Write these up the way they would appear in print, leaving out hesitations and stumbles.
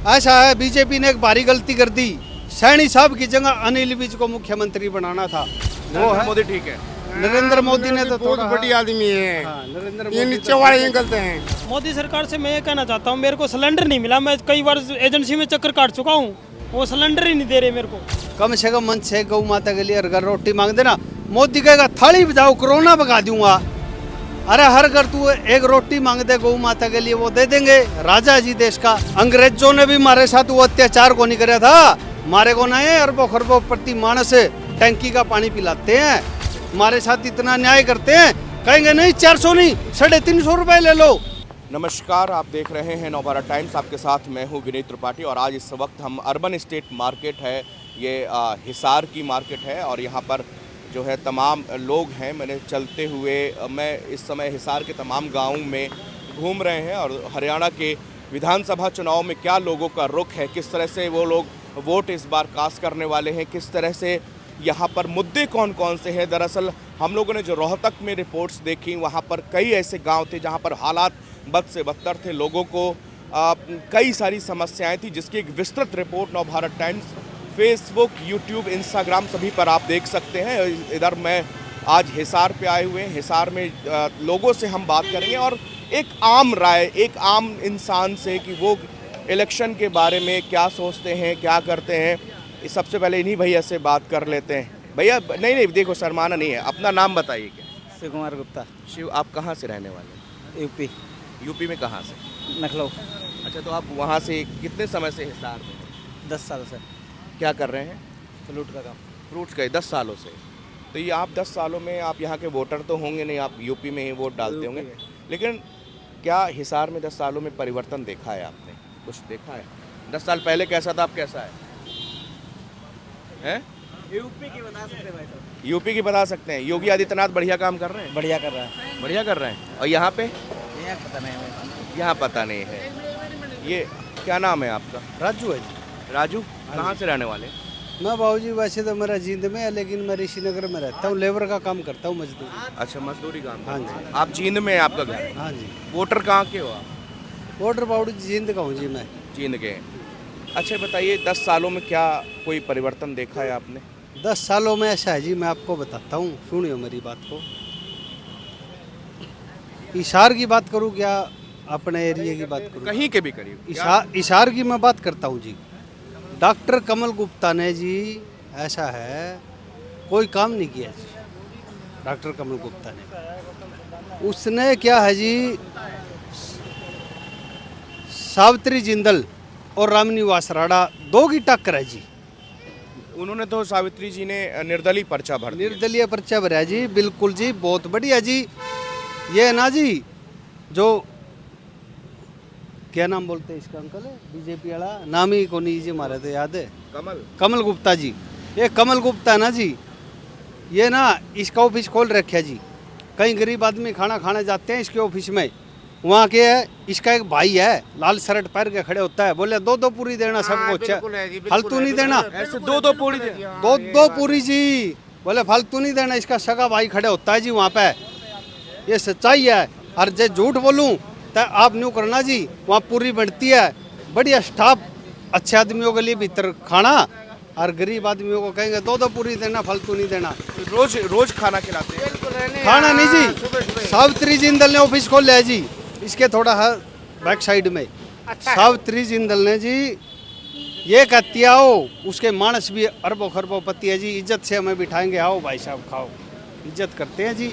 ऐसा है, बीजेपी ने एक भारी गलती कर दी। सैनी साहब की जगह अनिल विज को मुख्यमंत्री बनाना था। वो है मोदी ठीक है। नरेंद्र मोदी ने तो बहुत थोड़ा बड़ी आदमी है। नरेंद्र ये मोदी नीचे वाले ही गलत हैं। मोदी सरकार से मैं ये कहना चाहता हूँ, मेरे को सिलेंडर नहीं मिला। मैं कई बार एजेंसी में चक्कर काट चुका हूँ, वो सिलेंडर ही नहीं दे रहे मेरे को। कम से कम मन से गौ माता के लिए अगर रोटी मांग देना, मोदी कहेगा थाली बजाओ कोरोना भगा दूंगा। अरे हर घर तू एक रोटी मांग दे गौ माता के लिए, वो दे देंगे। राजा जी देश का। अंग्रेजों ने भी हमारे साथ वो अत्याचार को नहीं कराया था। हमारे को नए अरबों खरबों प्रति मानस टैंकी का पानी पिलाते हैं, हमारे साथ इतना न्याय करते हैं। कहेंगे नहीं 400 नहीं 350 रुपए ले लो। नमस्कार, आप देख रहे हैं नवभारत टाइम्स। आपके साथ मैं हूं विनीत त्रिपाठी और आज इस वक्त हम अर्बन स्टेट मार्केट है, ये हिसार की मार्केट है और यहाँ पर जो है तमाम लोग हैं। मैंने चलते हुए मैं इस समय हिसार के तमाम गाँव में घूम रहे हैं और हरियाणा के विधानसभा चुनाव में क्या लोगों का रुख है, किस तरह से वो लोग वोट इस बार कास्ट करने वाले हैं, किस तरह से यहाँ पर मुद्दे कौन कौन से हैं। दरअसल हम लोगों ने जो रोहतक में रिपोर्ट्स देखी, वहाँ पर कई ऐसे गांव थे जहाँ पर हालात बद से बदतर थे। लोगों को कई सारी समस्याएं थी, जिसकी एक विस्तृत report Navbharat times Facebook, YouTube, Instagram सभी पर आप देख सकते हैं। इधर मैं आज हिसार पे आए हुए हैं। हिसार में लोगों से हम बात करेंगे और एक आम राय, एक आम इंसान से कि वो इलेक्शन के बारे में क्या सोचते हैं, क्या करते हैं। सबसे पहले इन्हीं भैया से बात कर लेते हैं। भैया नहीं देखो, शर्माना नहीं है, अपना नाम बताइए। क्या? शिव कुमार गुप्ता। शिव, आप कहाँ से रहने वाले हैं? यूपी। यूपी में कहाँ से? लखनऊ। अच्छा, तो आप वहाँ से कितने समय से हिसार में हैं? 10 साल से। क्या कर रहे हैं? फ्लूट का काम। फ्रूट्स का 10 सालों से। तो ये आप 10 सालों में आप यहाँ के वोटर तो होंगे नहीं, आप यूपी में ही वोट डालते होंगे, लेकिन क्या हिसार में 10 सालों में परिवर्तन देखा है आपने? कुछ देखा है? 10 साल पहले कैसा था, अब कैसा है? यूपी की बता सकते हैं भाई साहब। यूपी की बता सकते हैं। योगी आदित्यनाथ बढ़िया काम कर रहे हैं? बढ़िया कर रहा है। बढ़िया कर रहे हैं। और यहाँ पे? यहाँ पता नहीं हमें। यहाँ पता नहीं है। ये क्या नाम है आपका? राजू है जी। राजू, कहाँ से रहने वाले? मैं बाबूजी वैसे तो मेरा जींद में है, लेकिन मैं ऋषिनगर में रहता हूँ, लेबर का काम करता हूँ, मजदूरी। अच्छा, मजदूरी काम। हाँ जी। आप जींद में है आपका घर? हाँ जी। वोटर कहाँ के हो आप? वोटर बाबूजी जींद का हूँ जी मैं। जींद के। अच्छा बताइए, 10 सालों में क्या कोई परिवर्तन देखा है आपने? 10 सालों में ऐसा है जी, मैं आपको बताता हूँ, सुनियो मेरी बात को। हिसार की बात करूँ क्या अपने एरिया की बात करूँ? कहीं के भी करीब। हिसार की मैं बात करता हूँ जी। डॉक्टर कमल गुप्ता ने जी, ऐसा है, कोई काम नहीं किया जी डॉक्टर कमल गुप्ता ने। उसने क्या है जी, सावित्री जिंदल और रामनिवास राणा दो की टक्कर है जी। उन्होंने तो, सावित्री जी ने निर्दलीय पर्चा भर दिया। निर्दलीय पर्चा भरा जी, बिल्कुल जी, बहुत बढ़िया जी। ये ना जी, जो क्या नाम बोलते हैं इसका अंकल है, बीजेपी वाला नाम ही को नहीं जी, हमारे तो याद है, कमल गुप्ता जी। ये कमल गुप्ता ना जी, ये ना इसका ऑफिस खोल रखा जी। कई गरीब आदमी खाना खाने जाते हैं इसके ऑफिस में। वहाँ के है, इसका एक भाई है, लाल शर्ट पहन के खड़े होता है, बोले 2-2 पूरी देना सबको, फालतू नहीं देना। ऐसे 2-2 पूरी 2-2 पूरी जी, बोले फालतू नहीं देना। इसका सगा भाई खड़े होता है जी वहाँ पे। ये सच्चाई है। और जो झूठ बोलूँ तो आप न्यू करना जी, वहाँ पूरी बढ़ती है, बढ़िया स्टाफ, अच्छे आदमियों के लिए भीतर खाना, और गरीब आदमियों को कहेंगे 2-2 पूरी देना, फालतू नहीं देना। रोज खाना खिलाते हैं? खाना नहीं जी, सावित्री जिंदल ने ऑफिस खोल लिया जी, इसके थोड़ा बैक साइड में। सावित्री जिंदल ने जी ये कहती आओ, उसके मानस भी अरबों खरबों पति है जी, इज्जत से हमें बिठाएंगे, आओ भाई साहब खाओ, इज्जत करते हैं जी।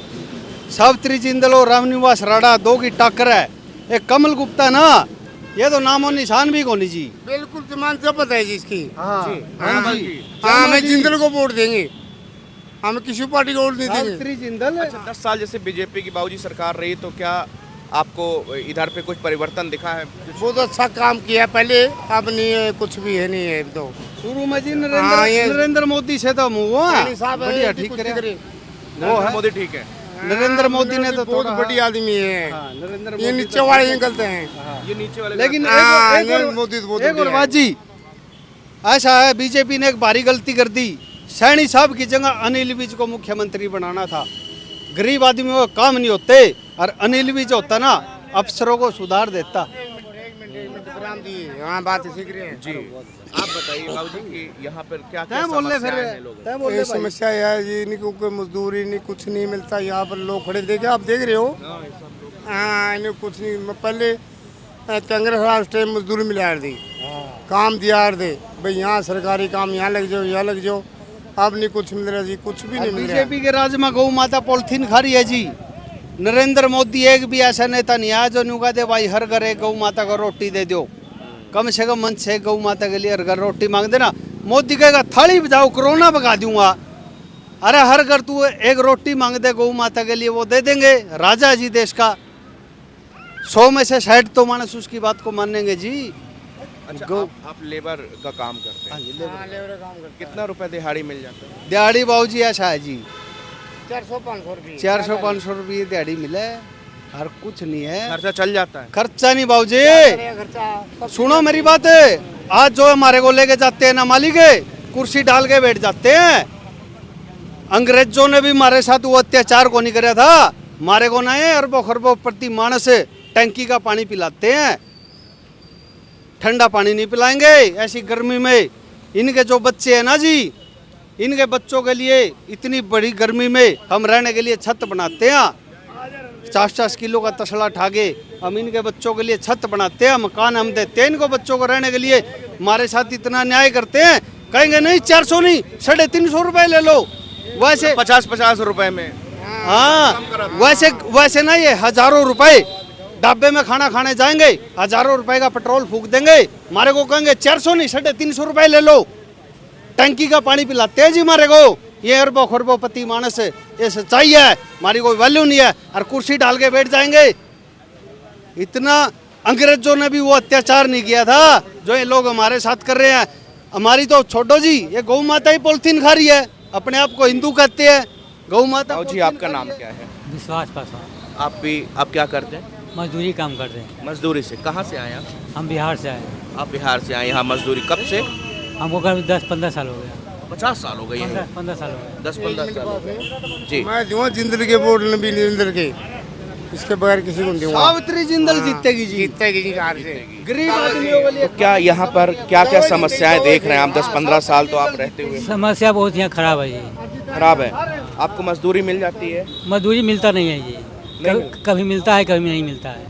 सावित्री जिंदल और रामनिवास राणा दो की टक्कर है। एक कमल गुप्ता ना, ये तो नामो निशान भी कोनी जी। बिल्कुल ईमान से पता है जी इसकी। हाँ जी, हमें जिंदल को वोट देंगे, हम किसी पार्टी को वोट नहीं देंगे। सावित्री जिंदल। अच्छा, 10 साल जैसे बीजेपी की बाबूजी सरकार रही, तो क्या आपको इधर पे कुछ परिवर्तन दिखा है? बहुत अच्छा काम किया पहले, अब नहीं है, कुछ भी है नहीं है। तो शुरू में जी नरेंद्र मोदी से तो बढ़िया ठीक करे। मोदी ठीक है। नरेंद्र मोदी ने तो बहुत बड़ी आदमी है। नरेंद्र ये मोदी नीचे वाले ही गलत हैं। ये नीचे वाले। लेकिन मोदी तो बहुत एक और बढ़िया बात जी, ऐसा है, बीजेपी ने एक भारी गलती कर दी। सैनी साहब की जगह अनिल विज को मुख्यमंत्री बनाना था। गरीब आदमियों का काम नहीं होते, और अनिल विज होता ना, अफसरों को सुधार देता। काम दिए, हाँ बात सीख रहे हैं जी। आप बताइए बाबूजी कि यहाँ पर क्या क्या तय बोल ले फिर समस्याएं हैं लोगों तय बोल ले ये भाई। समस्या है जी, इन्हीं को कोई मजदूरी नहीं, कुछ नहीं मिलता। यहाँ पर लोग खड़े देखे, आप देख रहे हो। हाँ, इन्हें कुछ नहीं। मैं पहले कांग्रेस राज टाइम मजदूरी मिला दी, काम दिया दे भाई, यहाँ सरकारी काम यहाँ लग जाओ, यहाँ लग जाओ। अब नहीं कुछ मिल रहा जी, कुछ भी नहीं मिल रहा। बीजेपी के राज में गौ माता पॉलिथीन खा रही है जी। नरेंद्र मोदी एक भी ऐसा नेता नहीं आया जो नुका दे भाई हर घर एक गौ माता को रोटी दे दो। कम से कम मन से गौ माता के लिए हर घर रोटी मांग देना। मोदी कहेगा थाली बजाओ कोरोना भगा दूंगा। अरे हर घर तू एक रोटी मांग दे गौ माता के लिए, वो दे देंगे। राजा जी देश का 100 में से 60 तो मानस उसकी बात को मानेंगे जी। अच्छा, गौ- आप लेबर का काम करते हैं, हाँ, लेबर काम करते कितना रुपए दिहाड़ी मिल जाता है? दिहाड़ी बाबूजी ऐसा है जी, 400-500 रुपये। 400-500 रुपये दिहाड़ी मिले और कुछ नहीं है। खर्चा चल जाता है? खर्चा नहीं बाबूजी। खर्चा सुनो मेरी बात, आज जो हमारे को लेके जाते हैं ना मालिक, कुर्सी डाल के बैठ जाते हैं। अंग्रेजों ने भी हमारे साथ वो अत्याचार को नहीं कराया था। हमारे को ना है अरबों खरबों प्रति मानस टंकी का पानी पिलाते हैं, ठंडा पानी नहीं पिलाएंगे ऐसी गर्मी में। इनके जो बच्चे हैं ना जी, इनके बच्चों के लिए इतनी बड़ी गर्मी में हम रहने के लिए छत बनाते हैं। 50-50 किलो का तसला ठाके हम इनके बच्चों के लिए छत बनाते हैं, मकान हम देते हैं इनको बच्चों को रहने के लिए। हमारे साथ इतना न्याय करते हैं, कहेंगे नहीं 400 नहीं 350 रुपए ले लो। वैसे 50-50 रुपए में हाँ, वैसे ना ये हजारों रुपए ढाबे में खाना खाने जाएंगे, हजारों रुपए का पेट्रोल फूक देंगे। हमारे को कहेंगे 400 नहीं 350 रुपए ले लो। टंकी का पानी पिलाते हैं जी हमारे को। ये अरबों खरबों पति मानस है, ये सच्चाई है। हमारी कोई वैल्यू नहीं है और कुर्सी डाल के बैठ जाएंगे। इतना अंग्रेजों ने भी वो अत्याचार नहीं किया था जो ये लोग हमारे साथ कर रहे हैं। हमारी तो छोड़ो जी, ये गौ माता ही पॉलिथीन खा रही है। अपने आप को हिंदू कहते हैं, गौ माता। जी, आपका नाम क्या है? विश्वास पासवान। आप क्या करते हैं? मजदूरी काम करते हैं। मजदूरी से कहाँ से आए आप? हम बिहार से आए। आप बिहार से आए यहाँ मजदूरी कब से? हमको करीब 10-15 साल हो गया। 50 साल हो गए हैं? 15 साल हो गया। 10-15 साल हो गए। जी। मैं दूंगा जिंदल के वोट, नबी जिंदल के, इसके बगैर किसी को नहीं दूंगा। सावित्री जिंदल जीतेगी जी, जीतेगी जी कार से। गरीब आदमियों के लिए। तो क्या यहाँ पर क्या क्या समस्याएं देख रहे हैं आप? 10-15 साल तो आप रहते हुए। समस्या बहुत यहाँ खराब है जी। खराब है। आपको मजदूरी मिल जाती है? मजदूरी मिलता नहीं है जी। कभी मिलता है, कभी नहीं मिलता है।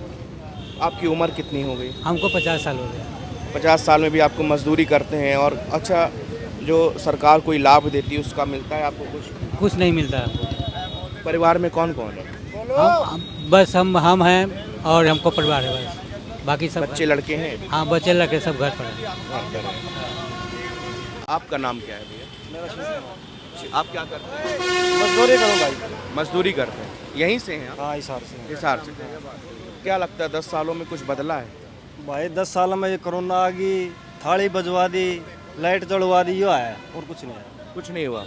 आपकी उम्र कितनी हो गई? हमको 50 साल हो गया। 50 साल में भी आपको मजदूरी करते हैं। और अच्छा, जो सरकार कोई लाभ देती है उसका मिलता है आपको कुछ? कुछ नहीं मिलता है। परिवार में कौन कौन है? बस हम हैं और हमको परिवार है बस, बाकी सब बच्चे लड़के हैं? हाँ, बच्चे लड़के सब घर पर हैं। आपका नाम क्या है भैया? आप क्या करते हैं? मजदूरी करूँ भाई। मजदूरी करते हैं। यहीं से हैं आप? हाँ, हिसार से हिसार से। क्या लगता है 10 सालों में कुछ बदला है? भाई 10 साल में ये कोरोना आ गई, थाली बजवा दी, लाइट जलवा दी, यो है और कुछ नहीं है। कुछ नहीं हुआ।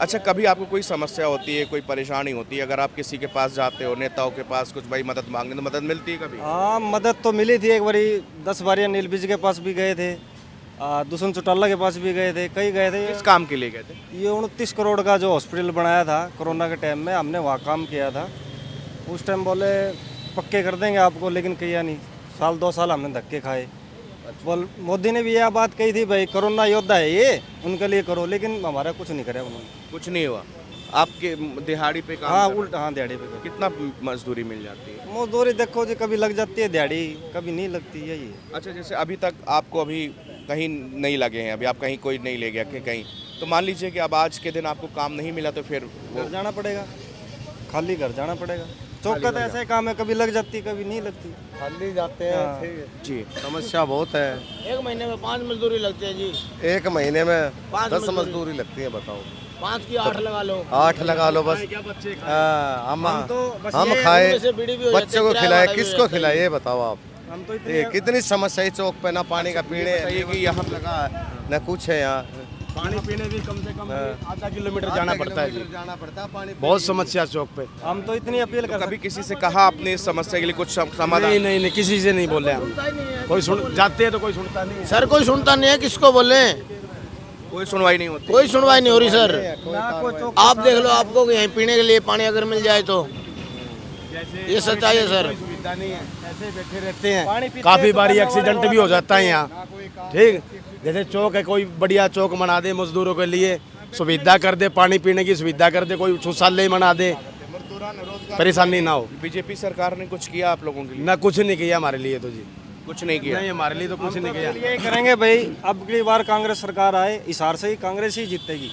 अच्छा, कभी आपको कोई समस्या होती है, कोई परेशानी होती है, अगर आप किसी के पास जाते हो, नेताओं के पास कुछ भाई मदद मांगने, तो मदद मिलती है कभी? हाँ, मदद तो मिली थी। एक बारी 10 बारियाँ नीलबिज के पास भी गए थे, दुष्यंत चौटाला के पास भी गए थे, कई गए थे। किस काम के लिए गए थे? ये 29 करोड़ का जो हॉस्पिटल बनाया था कोरोना के टाइम में, हमने वहाँ काम किया था। उस टाइम बोले पक्के कर देंगे आपको, लेकिन किया नहीं। 1-2 साल हमने धक्के खाए। बोल मोदी ने भी यह बात कही थी भाई कोरोना योद्धा है ये, उनके लिए करो, लेकिन हमारा कुछ नहीं कराया उन्होंने। कुछ नहीं हुआ। आपके दिहाड़ी पे काम हाँ, कर रहे उल्टा, हाँ, दिहाड़ी पे हो? कितना मजदूरी मिल जाती है? मजदूरी देखो जी, कभी लग जाती है दिहाड़ी, कभी नहीं लगती, यही है। अच्छा, जैसे अभी तक आपको अभी कहीं नहीं लगे हैं, अभी आप कहीं कोई नहीं ले गया कि कहीं, तो मान लीजिए कि अब आज के दिन आपको काम नहीं मिला तो फिर वो घर जाना पड़ेगा, खाली घर जाना पड़ेगा। चौकत ऐसा ही काम है, कभी लग जाती कभी नहीं लगती, खाली जाते हैं। जी। समस्या बहुत है। एक महीने में 5 मजदूरी लगती है जी। एक महीने में 5 10 मजदूरी लगती है, बताओ। 5 की 8 लगा लो। 8 लगा लो बस। हम उनमें खाए, से बीड़ी भी हो जाती बच्चों है, को किराया खिलाए, वाला भी किसको हो जाता है। खिलाए ये बताओ आप। हम तो ये कितनी समस्या है चौक पे, ना पानी का पीने कि यहाँ लगा है, ना कुछ है यहाँ। पानी पीने भी कम से कम आधा किलोमीटर जाना पड़ता है पानी। बहुत समस्या चौक पे। हम तो इतनी अपील कर कभी किसी से कहा अपने इस समस्या के लिए कुछ समाधान? नहीं, किसी से नहीं बोले हम। कोई सुन जाते हैं तो कोई सुनता नहीं। सर कोई सुनता नहीं है, किसको बोले? कोई सुनवाई नहीं होती? कोई सुनवाई नहीं हो रही सर। आप देख लो, आपको यहीं पीने के लिए पानी अगर मिल जाए तो, ये सच्चाई है सर। सुविधा नहीं है, ऐसे ही बैठे रहते हैं। काफी बारी एक्सीडेंट भी हो जाता है यहाँ। ठीक, जैसे चौक है, कोई बढ़िया चौक बना दे मजदूरों के लिए, सुविधा कर दे, पानी पीने की सुविधा कर दे, कोई शौचालय बना दे, परेशानी ना हो। बीजेपी सरकार ने कुछ किया आप लोगों के लिए? ना कुछ नहीं किया हमारे लिए तो जी, कुछ नहीं किया। नहीं हमारे लिए तो कुछ नहीं किया। ये करेंगे भाई, अब की बार कांग्रेस सरकार आए, हिसार से ही कांग्रेस ही जीतेगी,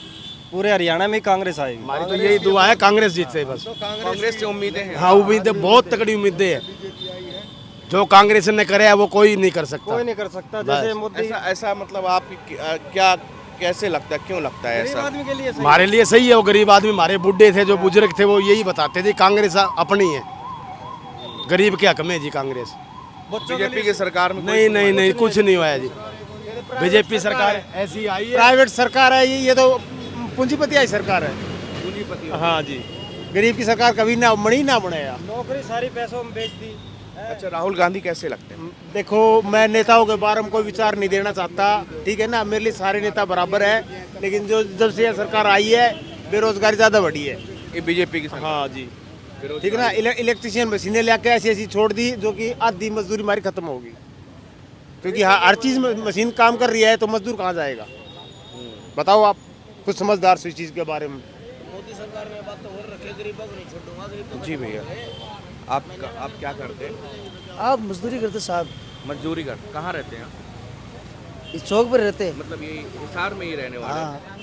पूरे हरियाणा में कांग्रेस आएगी। हमारी तो यही दुआ है कांग्रेस जीते बस। कांग्रेस से उम्मीदें हैं? हाँ, उम्मीदें बहुत तगड़ी उम्मीदें है। जो कांग्रेस ने करे है वो कोई नहीं कर सकता। कोई नहीं कर सकता। जैसे मोदी ऐसा मतलब आप क्या कैसे लगता है, क्यों लगता है ऐसा? आदमी के लिए सही। हमारे लिए सही है, वो गरीब आदमी, हमारे बुढ़े थे जो बुजुर्ग थे वो यही बताते थे कांग्रेस अपनी है, गरीब के हक में है जी कांग्रेस। बीजेपी की सरकार में नहीं नहीं नहीं, कुछ नहीं हुआ है जी। बीजेपी सरकार ऐसी आई है, प्राइवेट सरकार है ये तो पूंजीपति सरकार है। पूंजीपति। हाँ जी, गरीब की सरकार कभी ना मणी ना बनेगा। नौकरी सारी पैसों में बेच दी। अच्छा, राहुल गांधी कैसे लगते हैं? देखो, मैं नेताओं के बारे में कोई विचार नहीं देना चाहता, ठीक है ना, मेरे लिए सारे नेता बराबर है, लेकिन जो जब से यह सरकार आई है बेरोजगारी ज़्यादा बढ़ी है। ये बीजेपी की सरकार। हाँ जी, ठीक है ना। इलेक्ट्रिशियन मशीनें लेके ऐसी ऐसी छोड़ दी जो कि आधी मजदूरी हमारी खत्म होगी, क्योंकि हर चीज़ में मशीन काम कर रही है तो मजदूर कहाँ जाएगा? बताओ आप, कुछ समझदार से इस चीज़ के बारे में। मोदी सरकार में बात तो हो रखे, गरीबों को नहीं छोड़ूंगा। जी भैया, आप क्या करते हैं? आप मजदूरी करते साहब? मजदूरी करते। कहाँ रहते हैं आप? इस चौक पर रहते हैं। मतलब ये हिसार में ही रहने वाले हैं?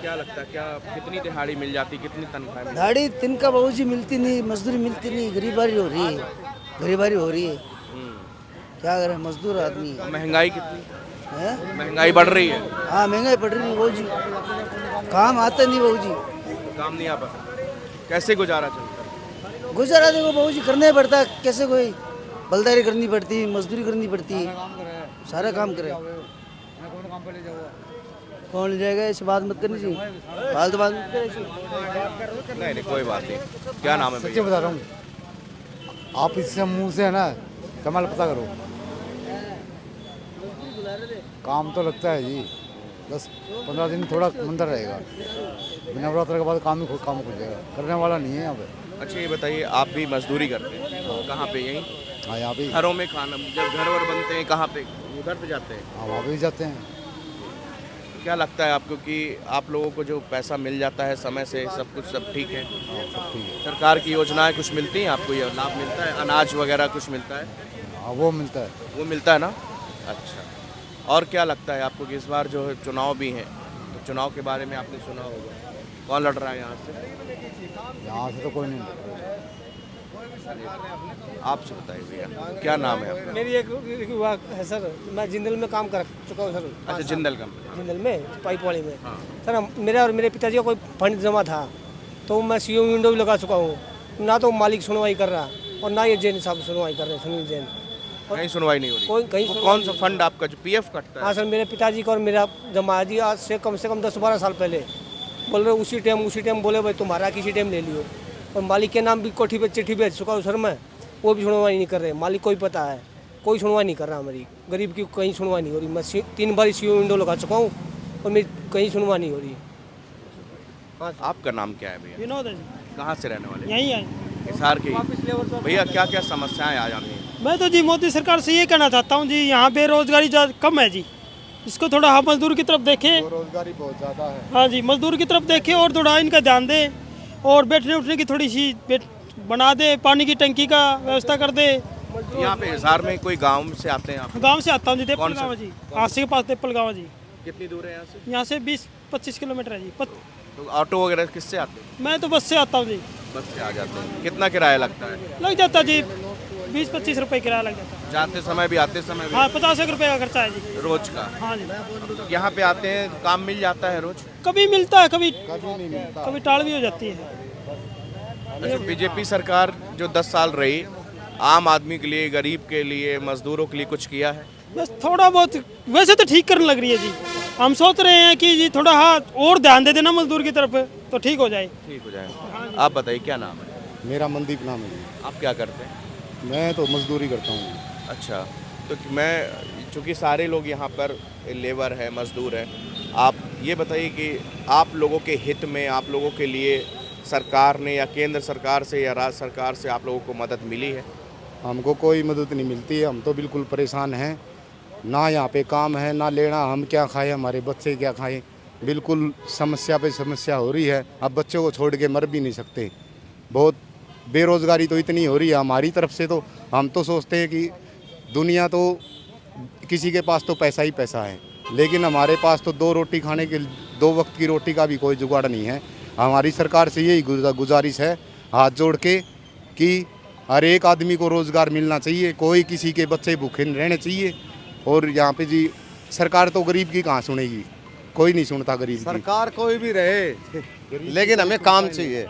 क्या लगता है, क्या कितनी दिहाड़ी मिल जाती, कितनी तनख्वाह मिल? दाढ़ी तिनका बाबूजी मिलती नहीं, मजदूरी मिलती नहीं, गरीबारी हो रही है, गरीबारी हो रही है। क्या करें, मजदूर आदमी है। महंगाई कितनी हैं? महंगाई बढ़ रही है? हाँ, महंगाई पड़ रही है बाबूजी, काम आता नहीं बाबूजी, काम नहीं आ पाता, कैसे गुजारा चलता है? गुजारा देखो बाबूजी करना ही पड़ता है, कैसे कोई बलदारी करनी पड़ती है, मजदूरी करनी पड़ती है, सारा काम करे। कौन ले जाएगा, ऐसी बात मत करनी चाहिए, फालतू बात मत करें। नहीं कोई बात नहीं। क्या नाम है भैया? बता रहा हूँ, आप इससे मुंह से है ना कमाल पता करो, काम तो लगता है जी, 10-15 दिन थोड़ा मंदिर रहेगा, बिना नवरात्र के बाद काम खुल जाएगा, करने वाला नहीं है यहाँ पे। अच्छा ये बताइए, आप भी मजदूरी करते हैं? कहाँ पे? यहीं हाँ, यहाँ पे। घरों में खाना, जब घर वर बनते हैं कहाँ पे, उधर पे जाते हैं? हाँ, वहाँ पे भी जाते हैं। क्या लगता है आपको कि आप लोगों को जो पैसा मिल जाता है समय से, सब कुछ सब ठीक है? हाँ, सब ठीक है। सरकार की योजनाएं कुछ मिलती हैं आपको, ये लाभ मिलता है, अनाज वगैरह कुछ मिलता है? हाँ, वो मिलता है। वो मिलता है ना। अच्छा, और क्या लगता है आपको कि इस बार जो है चुनाव भी हैं, तो चुनाव के बारे में आपने सुना होगा, कौन लड़ रहा है यहाँ से? यहाँ से तो कोई नहीं लड़ रहा। आपसे बताइए भैया, क्या नाम है आपका? मेरी एक बात है सर, मैं जिंदल में काम कर चुका हूँ सर। अच्छा, जिंदल कंपनी। जिंदल में पाइप वाली में। हाँ। सर मेरा और मेरे पिताजी का कोई फंड जमा था, तो मैं सीओ विंडो भी लगा चुका हूँ, ना तो मालिक सुनवाई कर रहा और ना ये जैन साहब सुनवाई कर रहे हैं, सुनील जैन। कहीं सुनवाई नहीं हो रही? कहीं वो कौन सा फंड आपका जो पीएफ कटता है? हाँ सर, मेरे पिताजी का और मेरा जमा है जी, आज से कम 10-12 साल पहले। बोल रहे उसी टाइम बोले भाई तुम्हारा किसी टाइम ले लियो, और मालिक के नाम भी कोठी पे चिट्ठी भेज चुका हूँ सर मैं, वो भी सुनवाई नहीं कर रहे। मालिक को ही पता है, कोई सुनवाई नहीं कर रहा, हमारी गरीब की कहीं सुनवाई नहीं हो रही। मैं 3 बार सीओ विंडो लगा चुका हूँ और मेरी कहीं सुनवाई नहीं हो रही। हाँ, आपका नाम क्या है भैया? विनोद है जी, कहाँ से रहने वाले? यहीं आए। हिसार के ही। भैया क्या क्या समस्याएं आ जाती हैं? मैं तो जी मोदी सरकार से ये कहना चाहता हूँ जी, यहाँ बेरोजगारी कम है जी, इसको थोड़ा हाँ मजदूर की तरफ देखें। रोजगारी बहुत ज़्यादा है। हाँ जी, मजदूर की तरफ देखें और थोड़ा इनका ध्यान दे, और बैठने उठने की थोड़ी सी बना दे, पानी की टंकी का व्यवस्था कर दे। यहाँ पे हिसार में कोई गांव से आते हैं आप? गांव से आता हूँ जी, देपल कौन सा? गाँव जी, आसी के पास देपल गाँव जी। कितनी दूर है यहाँ से? यहाँ से 20-25 किलोमीटर है जी। तो ऑटो वगैरह किससे आते हैं? मैं तो बस से आता हूँ जी। बस से आ जाते हैं। कितना किराया लगता है? लग जाता जी 20-25 रुपये किराया लग जाता है। जाते समय भी आते समय भी? हाँ, 50 रुपये का खर्चा है जी रोज का? हाँ जी। यहाँ पे आते हैं, काम मिल जाता है रोज? कभी मिलता है, कभी नहीं मिलता। कभी टाल भी हो जाती है। अच्छा, बीजेपी सरकार जो 10 साल रही, आम आदमी के लिए, गरीब के लिए, मजदूरों के लिए कुछ किया है? बस थोड़ा बहुत, वैसे तो ठीक करने लग रही है जी। हम सोच रहे हैं कि जी थोड़ा हाथ और ध्यान दे देना मजदूर की तरफ, तो ठीक हो जाए। ठीक हो जाएगा। आप बताइए क्या नाम है? मेरा मनदीप नाम है। आप क्या करते हैं? मैं तो मजदूरी करता हूँ। अच्छा, तो मैं चूँकि सारे लोग यहाँ पर लेबर है, मजदूर है, आप ये बताइए कि आप लोगों के हित में, आप लोगों के लिए सरकार ने या केंद्र सरकार से या राज्य सरकार से आप लोगों को मदद मिली है? हमको कोई मदद नहीं मिलती है। हम तो बिल्कुल परेशान हैं, ना यहाँ पे काम है ना लेना, हम क्या खाएं, हमारे बच्चे क्या खाएं। बिल्कुल समस्या पे समस्या हो रही है। अब बच्चों को छोड़ के मर भी नहीं सकते। बहुत बेरोज़गारी तो इतनी हो रही है हमारी तरफ से। तो हम तो सोचते हैं कि दुनिया तो किसी के पास तो पैसा ही पैसा है, लेकिन हमारे पास तो 2 रोटी खाने के 2 वक्त की रोटी का भी कोई जुगाड़ नहीं है। हमारी सरकार से यही गुजारिश है हाथ जोड़ के कि हर एक आदमी को रोज़गार मिलना चाहिए, कोई किसी के बच्चे भूखे नहीं रहने चाहिए। और यहाँ पे जी सरकार तो गरीब की कहाँ सुनेगी, कोई नहीं सुनता गरीब की। सरकार कोई भी रहे, लेकिन हमें काम चाहिए।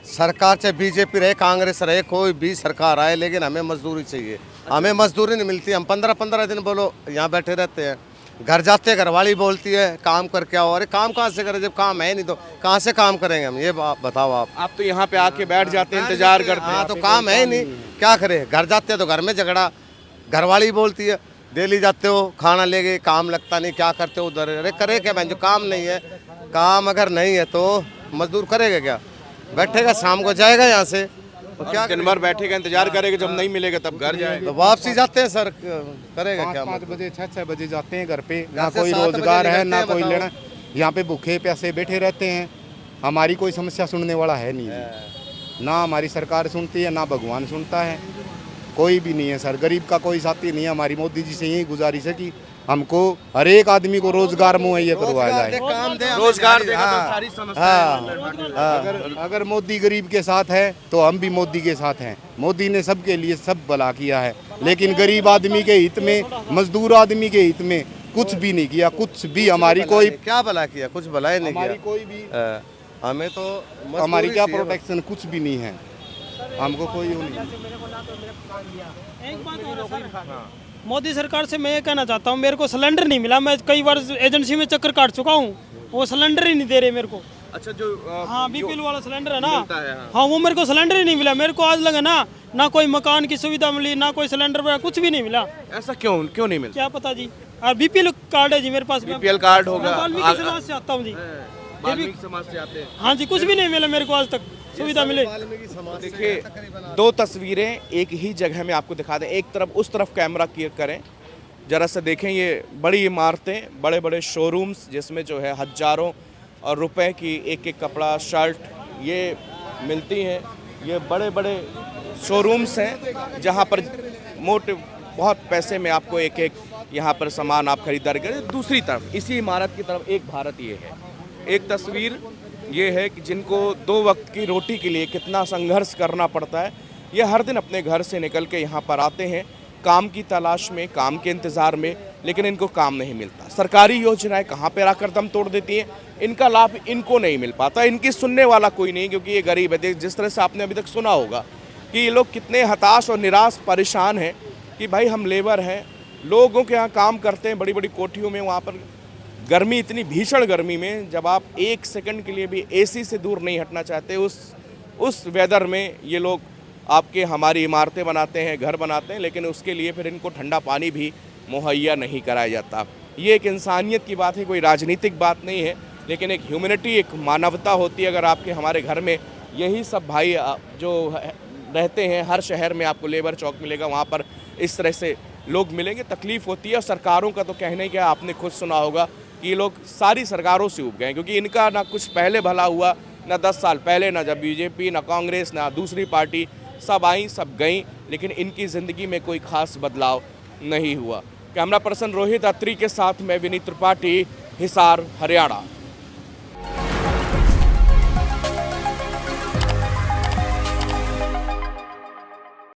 सरकार चाहे बीजेपी रहे, कांग्रेस रहे, कोई भी सरकार आए, लेकिन हमें मजदूरी चाहिए। हमें मजदूरी नहीं मिलती। हम 15-15 दिन बोलो यहाँ बैठे रहते हैं, घर जाते हैं घरवाली बोलती है काम करके आओ। अरे काम कहाँ से करें जब काम है नहीं, तो कहाँ से काम करेंगे हम, ये बताओ आप। आप तो यहाँ पे आके बैठ जाते हैं, इंतजार करते हैं। हाँ, तो काम है ही नहीं, क्या करें। घर जाते हैं तो घर में झगड़ा, घरवाली बोलती है डेली जाते हो खाना ले गए, काम लगता नहीं, क्या करते हो उधर। अरे करे क्या बहन, जो काम नहीं है, काम अगर नहीं है तो मजदूर करेगा क्या, बैठेगा शाम को जाएगा यहाँ से, तो क्या दिन भर बैठेगा इंतजार करेगा, जब नहीं मिलेगा तब घर जाएगा। तो वापसी जाते हैं सर, करेगा क्या। 5 बजे 6 बजे जाते हैं घर पे, ना घर से कोई 7 बजे रोजगार है निकलते ना हैं, कोई बताओ। लेना। यहाँ पे भूखे प्यासे बैठे रहते हैं, हमारी कोई समस्या सुनने वाला है नहीं जी। ना हमारी सरकार सुनती है ना भगवान सुनता है, कोई भी नहीं है सर। गरीब का कोई साथी नहीं है। हमारी मोदी जी से यही गुजारिश है कि हमको हर एक आदमी को रोजगार मुहैया करवाया जाए। काम दे, रोजगार देगा तो सारी समस्याएं। अगर मोदी गरीब के साथ है तो हम भी मोदी के साथ हैं। मोदी ने सबके लिए सब भला किया है, लेकिन गरीब आदमी के हित में, मजदूर आदमी के हित में कुछ भी नहीं किया। कुछ भी हमारी कोई क्या भला किया, कुछ भला ही नहीं हमारी किया। कोई भी हमें तो हमारी क्या चाहिए। प्रोटेक्शन कुछ भी नहीं है, हमको कोई वो नहीं। एक बात और है सर, मोदी सरकार से मैं ये कहना चाहता हूँ, मेरे को सिलेंडर नहीं मिला। मैं कई बार एजेंसी में चक्कर काट चुका हूँ, वो सिलेंडर ही नहीं दे रहे मेरे को। अच्छा, जो हाँ, बीपीएल वाला सिलेंडर है ना, मिलता है, हाँ, वो मेरे को सिलेंडर ही नहीं मिला। मेरे को आज लगा ना कोई मकान की सुविधा मिली, ना कोई सिलेंडर वगैरह, कुछ भी नहीं मिला। ऐसा क्यों नहीं मिलता? क्या पता जी। और बीपीएल कार्ड है जी मेरे पास। बीपीएल कार्ड होगा। मैं वाल्मीकि समाज से आता हूँ जी। वाल्मीकि समाज से आते हैं। हाँ जी, कुछ भी नहीं मिला मेरे को आज तक सुविधा मिले। देखिए, 2 तस्वीरें एक ही जगह में आपको दिखा दें। एक तरफ उस तरफ कैमरा क्लियर करें, जरा सा देखें। ये बड़ी इमारतें, बड़े बड़े शोरूम्स, जिसमें जो है हजारों और रुपए की एक कपड़ा, शर्ट ये मिलती हैं। ये बड़े बड़े शोरूम्स हैं जहाँ पर मोटे बहुत पैसे में आपको एक यहाँ पर सामान आप खरीदारी करें। दूसरी तरफ इसी इमारत की तरफ एक भारत ये है। एक तस्वीर ये है कि जिनको 2 वक्त की रोटी के लिए कितना संघर्ष करना पड़ता है। ये हर दिन अपने घर से निकल के यहाँ पर आते हैं काम की तलाश में, काम के इंतज़ार में, लेकिन इनको काम नहीं मिलता। सरकारी योजनाएं कहाँ पर आकर दम तोड़ देती हैं, इनका लाभ इनको नहीं मिल पाता। इनकी सुनने वाला कोई नहीं, क्योंकि ये गरीब है। जिस तरह से आपने अभी तक सुना होगा कि ये लोग कितने हताश और निराश परेशान हैं कि भाई हम लेबर हैं, लोगों के यहाँ काम करते हैं बड़ी बड़ी कोठियों में, वहाँ पर गर्मी, इतनी भीषण गर्मी में जब आप 1 सेकंड के लिए भी एसी से दूर नहीं हटना चाहते, उस वेदर में ये लोग आपके हमारी इमारतें बनाते हैं, घर बनाते हैं, लेकिन उसके लिए फिर इनको ठंडा पानी भी मुहैया नहीं कराया जाता। ये एक इंसानियत की बात है, कोई राजनीतिक बात नहीं है, लेकिन एक ह्यूमैनिटी, एक मानवता होती है। अगर आपके हमारे घर में यही सब भाई जो रहते हैं, हर शहर में आपको लेबर चौक मिलेगा, वहाँ पर इस तरह से लोग मिलेंगे, तकलीफ़ होती है। और सरकारों का तो कहने क्या, आपने खुद सुना होगा कि ये लोग सारी सरकारों से उब गए, क्योंकि इनका ना कुछ पहले भला हुआ, ना 10 साल पहले, ना जब बीजेपी, ना कांग्रेस, ना दूसरी पार्टी, सब आई सब गई, लेकिन इनकी ज़िंदगी में कोई ख़ास बदलाव नहीं हुआ। कैमरा पर्सन रोहित अत्री के साथ मैं विनीत त्रिपाठी, हिसार, हरियाणा।